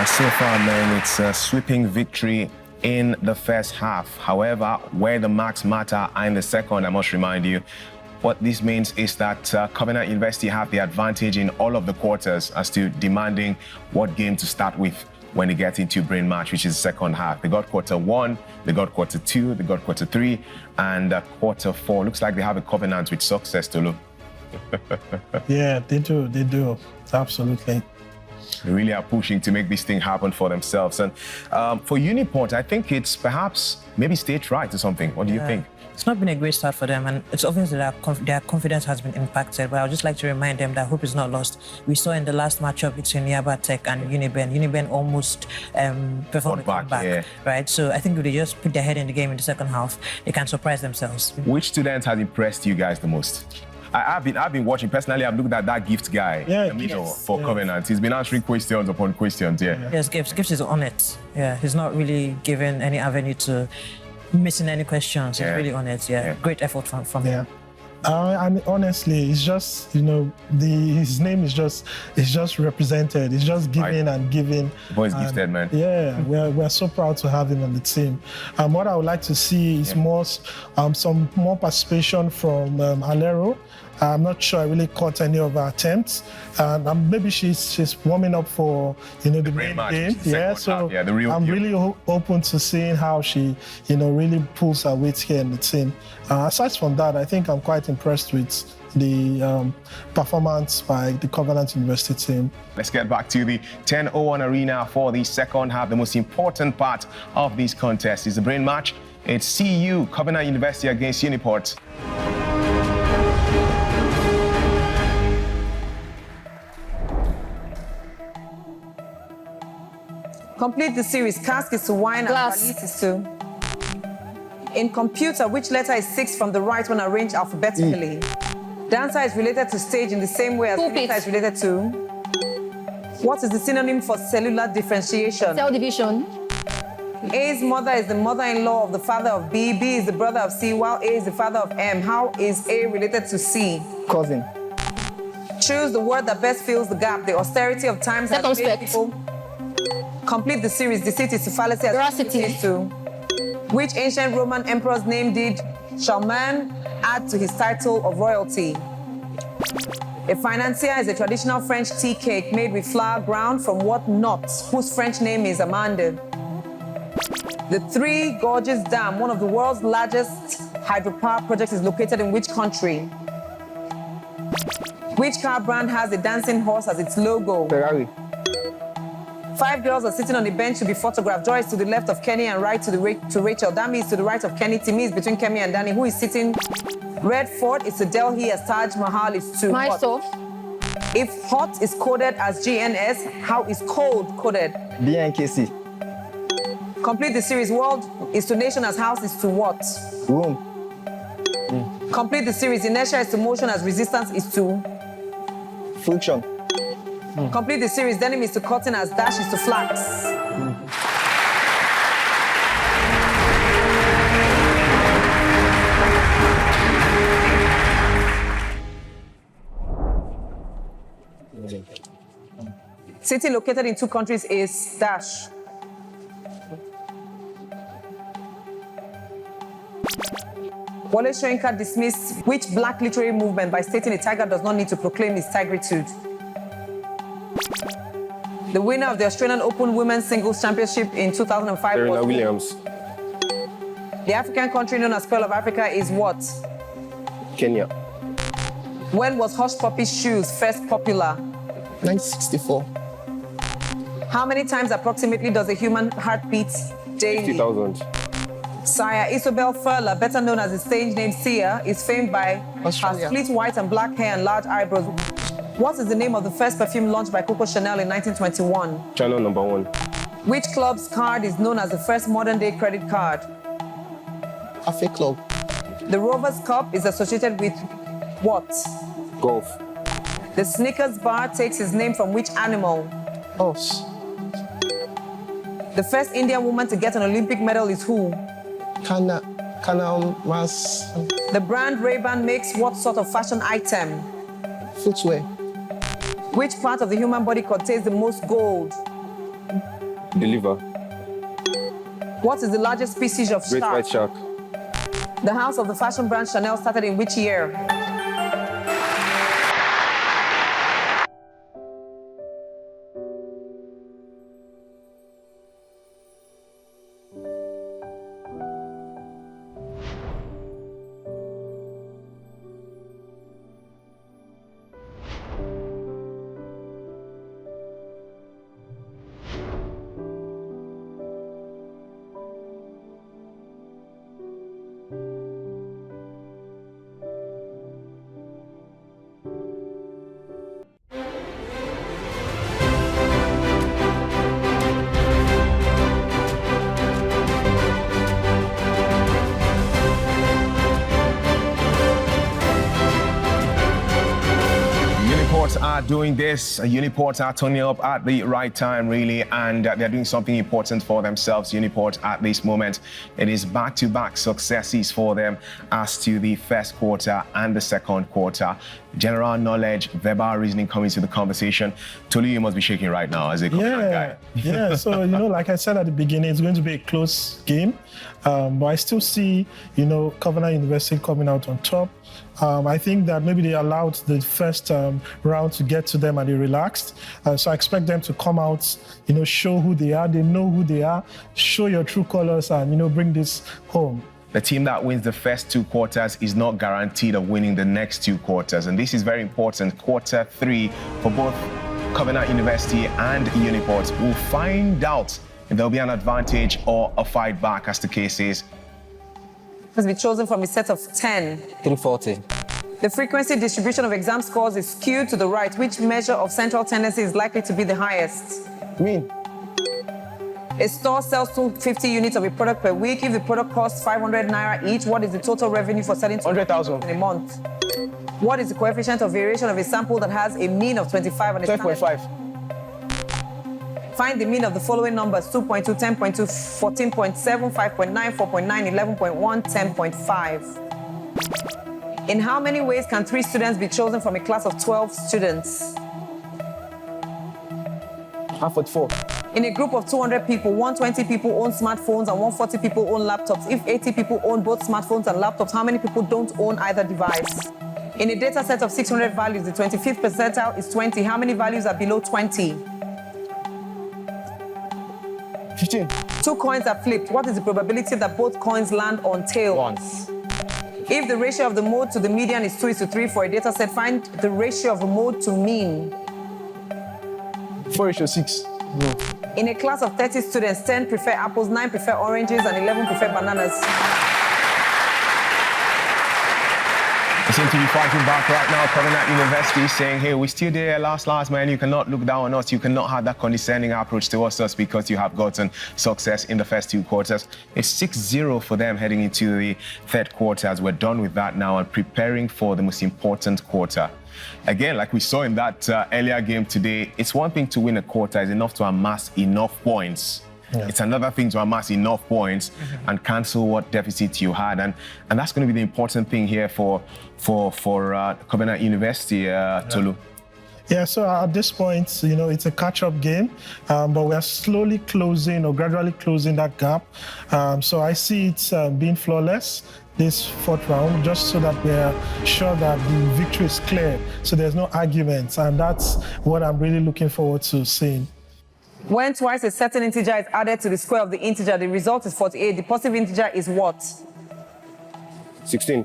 So far, man, it's a sweeping victory in the first half. However, where the marks matter are in the second, I must remind you. What this means is that Covenant University have the advantage in all of the quarters as to demanding what game to start with when they get into brain match, which is the second half. They got quarter 1, they got quarter 2, they got quarter 3, and quarter 4. Looks like they have a Covenant with success, Tolu. Yeah, they do, absolutely. They really are pushing to make this thing happen for themselves. And for Uniport, I think it's perhaps maybe stage right or something. What do you think? It's not been a great start for them, and it's obvious that their confidence has been impacted. But I would just like to remind them that hope is not lost. We saw in the last matchup between Yabatech and Uniben. Uniben almost performed a comeback, right? So I think if they just put their head in the game in the second half, they can surprise themselves. Which student has impressed you guys the most? I've been watching personally. I've looked at that Gift guy in the middle for Covenant. He's been answering questions upon questions. Yes, Gift is on it. Yeah, he's not really given any avenue to missing any questions. He's really on it. Great effort from him. I mean, honestly, it's just, his name is just represented. It's just giving and giving. The boy's gifted, man. Yeah, we're so proud to have him on the team. What I would like to see is some more participation from Alero. I'm not sure I really caught any of her attempts. Maybe she's warming up for the main game. So I'm really open to seeing how she really pulls her weight here in the team. Aside from that, I think I'm quite impressed with the performance by the Covenant University team. Let's get back to the 10:01 arena for the second half. The most important part of this contest is the brain match. It's CU, Covenant University against Uniport. Complete the series. Cask is to wine and Valis is to... In computer, which letter is 6 from the right when arranged alphabetically? Dancer is related to stage in the same way as theater is related to... What is the synonym for cellular differentiation? Cell division. A's mother is the mother-in-law of the father of B. B is the brother of C, while A is the father of M. How is A related to C? Cousin. Choose the word that best fills the gap. The austerity of times has made people... Complete the series. Deceit is to fallacy as veracity to... Which ancient Roman emperor's name did Charlemagne add to his title of royalty? A financier is a traditional French tea cake made with flour ground from what nut, whose French name is amande? The Three Gorges Dam, one of the world's largest hydropower projects, is located in which country? Which car brand has a dancing horse as its logo? Ferrari. 5 girls are sitting on the bench to be photographed. Joy is to the left of Kenny and right to Rachel. Dami is to the right of Kenny. Timmy is between Kemi and Danny. Who is sitting Red Fort is to Delhi as Taj Mahal is to Mysore. If hot is coded as GNS, how is cold coded? BNKC. Complete the series. World is to nation as house is to what? Room. Complete the series. Inertia is to motion as resistance is to? Friction. Complete the series. Denim is to cotton as dash is to flax. City located in 2 countries is dash. Wale Soyinka dismissed which black literary movement by stating a tiger does not need to proclaim his tigritude? The winner of the Australian Open Women's Singles Championship in 2005 Serena was Williams. The African country known as Pearl of Africa is what? Kenya. When was Hush Puppy's shoes first popular? 1964. How many times approximately does a human heart beat daily? 50,000. Sire Isabel Furler, better known as the stage name Sia, is famed by Australia. her split white and black hair and large eyebrows. What is the name of the first perfume launched by Coco Chanel in 1921? Channel number 1. Which club's card is known as the first modern-day credit card? Cafe Club. The Rovers Cup is associated with what? Golf. The Snickers bar takes its name from which animal? Horse. The first Indian woman to get an Olympic medal is who? Mass. The brand Ray-Ban makes what sort of fashion item? Footwear. Which part of the human body contains the most gold? The liver. What is the largest species of Great shark? white shark. The house of the fashion brand Chanel started in which year? Uniport are doing this. Uniport are turning up at the right time, really, and they're doing something important for themselves. Uniport at this moment, it is back-to-back successes for them as to the first quarter and the second quarter. General knowledge, verbal reasoning coming to the conversation. Tolu, you must be shaking right now as a Covenant guy. Yeah. So, like I said at the beginning, it's going to be a close game. But I still see, Covenant University coming out on top. I think that maybe they allowed the first round to get to them and they relaxed. So I expect them to come out, show who they are. They know who they are. Show your true colors and, bring this home. The team that wins the first 2 quarters is not guaranteed of winning the next 2 quarters. And this is very important. Quarter 3 for both Covenant University and Uniport. We'll find out if there'll be an advantage or a fight back, as the case is. Must be chosen from a set of 10. 340. The frequency distribution of exam scores is skewed to the right. Which measure of central tendency is likely to be the highest? Mean. A store sells 250 units of a product per week. If the product costs 500 naira each, what is the total revenue for selling 100,000 in a month? What is the coefficient of variation of a sample that has a mean of 25 and a 12.5. Find the mean of the following numbers: 2.2, 10.2, 14.7, 5.9, 4.9, 11.1, 10.5. In how many ways can 3 students be chosen from a class of 12 students? Half at 4. In a group of 200 people, 120 people own smartphones and 140 people own laptops. If 80 people own both smartphones and laptops, how many people don't own either device? In a data set of 600 values, the 25th percentile is 20. How many values are below 20? 15. 2 coins are flipped. What is the probability that both coins land on tails? 1. If the ratio of the mode to the median is 2:3 for a data set, find the ratio of the mode to mean. 4:6. No. In a class of 30 students, 10 prefer apples, 9 prefer oranges, and 11 prefer bananas. They seem to be fighting back right now. Covenant University saying, hey, we're still there last, man. You cannot look down on us. You cannot have that condescending approach towards us because you have gotten success in the first 2 quarters. It's 6-0 for them heading into the 3rd quarter as we're done with that now and preparing for the most important quarter. Again, like we saw in that earlier game today, it's one thing to win a quarter. It's enough to amass enough points. Yeah. It's another thing to amass enough points and cancel what deficit you had, and that's going to be the important thing here for Covenant University, Tolu. Yeah, so at this point, you know, it's a catch-up game, but we are slowly closing or gradually closing that gap. So I see it being flawless this 4th round, just so that we're sure that the victory is clear, so there's no arguments, and that's what I'm really looking forward to seeing. When twice a certain integer is added to the square of the integer, the result is 48. The positive integer is what? 16.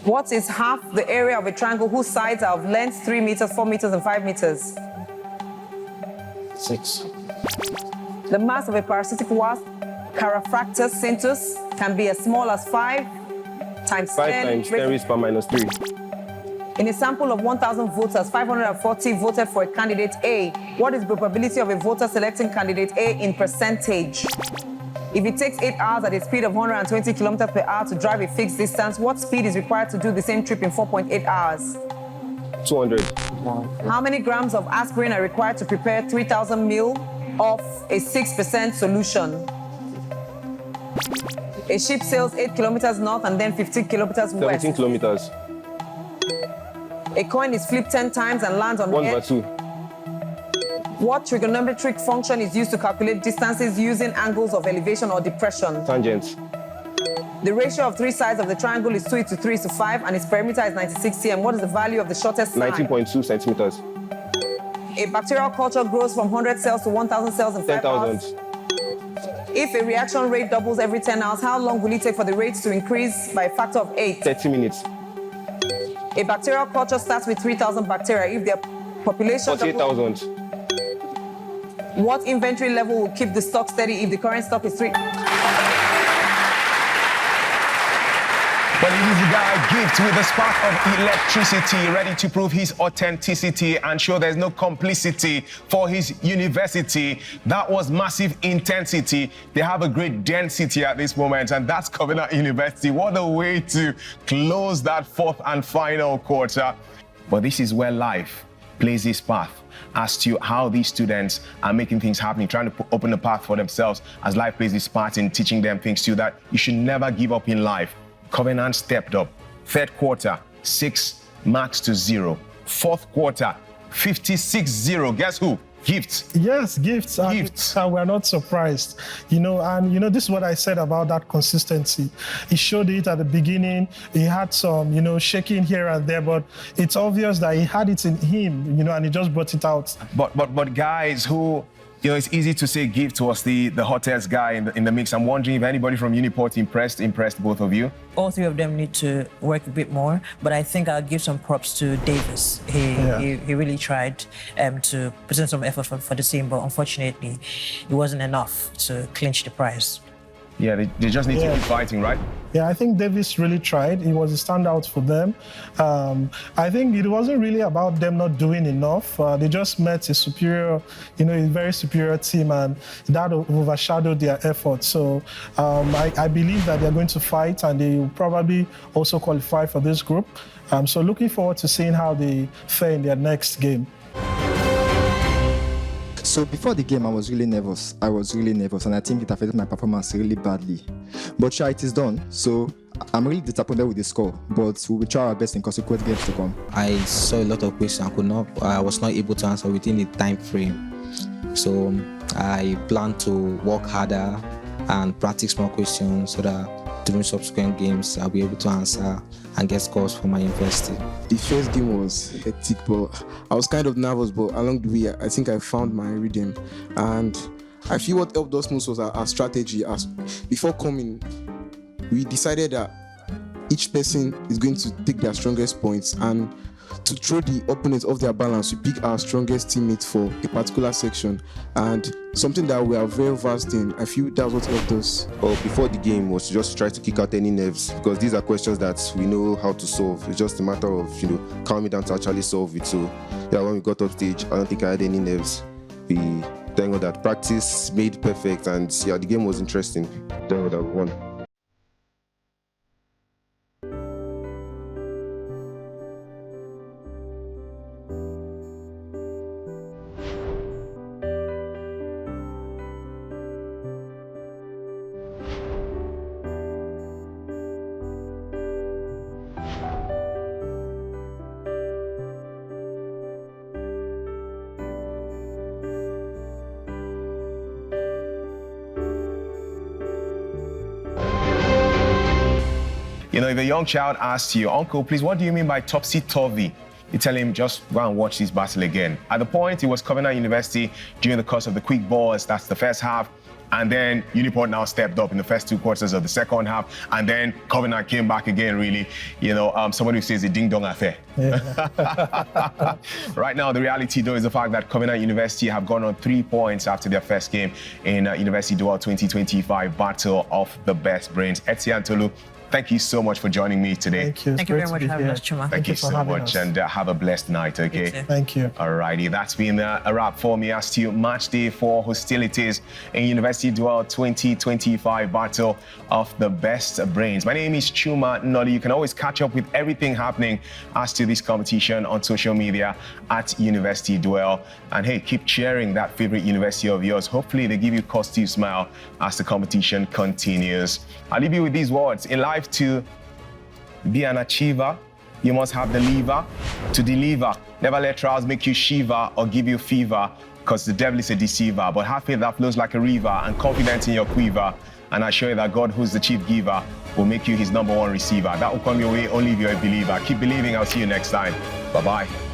What is half the area of a triangle whose sides are of length 3 meters, 4 meters, and 5 meters? 6. The mass of a parasitic wasp, Carafractus cintus, can be as small as 5 times 5 10 times 10 raised power minus 3. In a sample of 1,000 voters, 540 voted for a candidate A. What is the probability of a voter selecting candidate A in percentage? If it takes 8 hours at a speed of 120 kilometers per hour to drive a fixed distance, what speed is required to do the same trip in 4.8 hours? 200. How many grams of aspirin are required to prepare 3,000 ml of a 6% solution? A ship sails 8 kilometers north and then 15 kilometers west. 17 kilometers. A coin is flipped 10 times and lands on 1/2. What trigonometric function is used to calculate distances using angles of elevation or depression? Tangents. The ratio of 3 sides of the triangle is 2:3:5 and its perimeter is 96 cm. What is the value of the shortest side? 19.2 centimeters. A bacterial culture grows from 100 cells to 1,000 cells in 5 hours. 10,000. If a reaction rate doubles every 10 hours, how long will it take for the rate to increase by a factor of 8? 30 minutes. A bacterial culture starts with 3,000 bacteria. If their population 48,000. What inventory level will keep the stock steady if the current stock is 3? Well, it is the guy Gift with the spark of electricity, ready to prove his authenticity and show there's no complicity for his university. That was massive intensity. They have a great density at this moment, and that's Covenant University. What a way to close that 4th and final quarter. But this is where life plays its path as to how these students are making things happen, trying to open a path for themselves as life plays its part in teaching them things too, that you should never give up in life. Covenant stepped up. 3rd quarter, 6 marks to 0. 4th quarter, 56-0. Guess who? Gifts. Yes, Gifts. Gifts. And we're not surprised. You know, and you know, this is what I said about that consistency. He showed it at the beginning. He had some, you know, shaking here and there, but it's obvious that he had it in him, you know, and he just brought it out. But guys who, you know, it's easy to say Gift was the hottest guy in the mix. I'm wondering if anybody from Uniport impressed both of you. All 3 of them need to work a bit more, but I think I'll give some props to Davis. He really tried to put in some effort for the team, but unfortunately, it wasn't enough to clinch the prize. Yeah, they just need to keep fighting, right? Yeah, I think Davis really tried. He was a standout for them. I think it wasn't really about them not doing enough. They just met a superior, you know, a very superior team, and that overshadowed their efforts. So I believe that they're going to fight, and they will probably also qualify for this group. So looking forward to seeing how they fare in their next game. So before the game, I was really nervous, and I think it affected my performance really badly. But sure, it is done. So I'm really disappointed with the score, but we will try our best in consequent games to come. I saw a lot of questions I was not able to answer within the time frame. So I plan to work harder and practice more questions so that during subsequent games I'll be able to answer and get scores for my university. The first game was hectic, but I was kind of nervous, but along the way I think I found my rhythm, and I feel what helped us most was our strategy. As before coming, we decided that each person is going to take their strongest points, and to throw the opponent off their balance, we pick our strongest teammates for a particular section, and something that we are very versed in. I feel that's what helped us. Well, before the game was to just try to kick out any nerves, because these are questions that we know how to solve. It's just a matter of, calming down to actually solve it. So, yeah, when we got up stage, I don't think I had any nerves. We thank God that practice made perfect, and yeah, the game was interesting. Thank God that we won. If a young child asks you, Uncle, please, what do you mean by topsy-turvy? You tell him, just go and watch this battle again. At the point, it was Covenant University during the course of the quick balls. That's the first half. And then Uniport now stepped up in the first 2 quarters of the second half. And then Covenant came back again, really. Somebody who says a ding-dong affair. Yeah. Right now, the reality, though, is the fact that Covenant University have gone on 3 points after their first game in University Duel 2025 Battle of the Best Brains. Etsi and Tolu, thank you so much for joining me today. Thank you. Thank you very much for having us, Chuma. Thank you so much, and have a blessed night, okay? Thank you. Alrighty, that's been a wrap for me as to match day 4 hostilities in University Duel 2025 Battle of the Best Brains. My name is Chuma Noli. You can always catch up with everything happening as to this competition on social media at University Duel. And hey, keep cheering that favorite university of yours. Hopefully they give you cause to smile as the competition continues. I'll leave you with these words. In life, to be an achiever, you must have the lever to deliver. Never let trials make you shiver or give you fever, because the devil is a deceiver. But have faith that flows like a river and confidence in your quiver. And I assure you that God, who's the chief giver, will make you his #1 receiver. That will come your way only if you're a believer. Keep believing. I'll see you next time. Bye-bye.